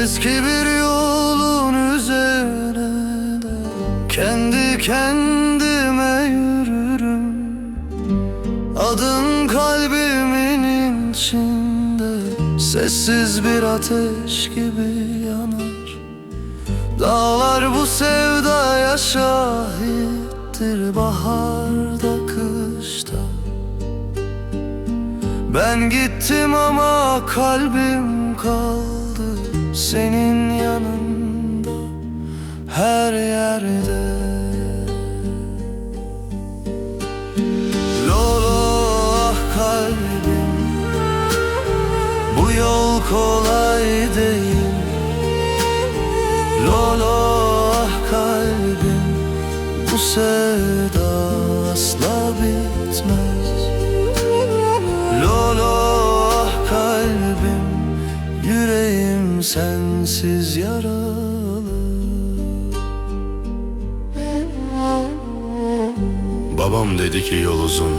Eski bir yolun üzerine de kendi kendime yürürüm. Adın kalbimin içinde sessiz bir ateş gibi yanar. Dağlar bu sevdaya şahittir, baharda kışta. Ben gittim ama kalbim kaldı senin yanında, her yerde. Lolo ah kalbim, bu yol kolay değil. Lolo ah kalbim, bu sevda asla bitmez. Lolo ah kalbim, yüreğim sensiz yaralı. Babam dedi ki yol uzun.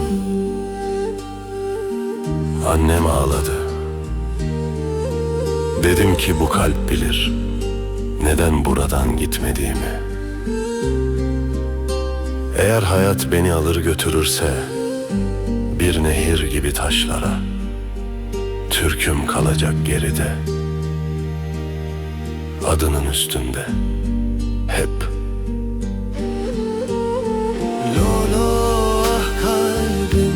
Annem ağladı. Dedim ki bu kalp bilir neden buradan gitmediğimi. Eğer hayat beni alır götürürse bir nehir gibi taşlara, türküm kalacak geride, adının üstünde hep. Lolo ah kalbim,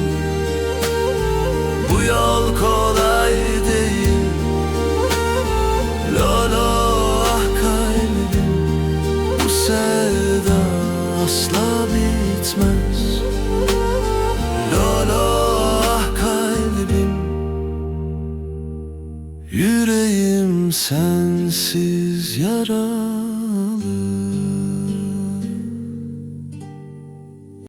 bu yol kolay değil. Lolo ah kalbim, bu sevda asla bitmez. Lolo ah kalbim, yüreğim sensiz yaralı.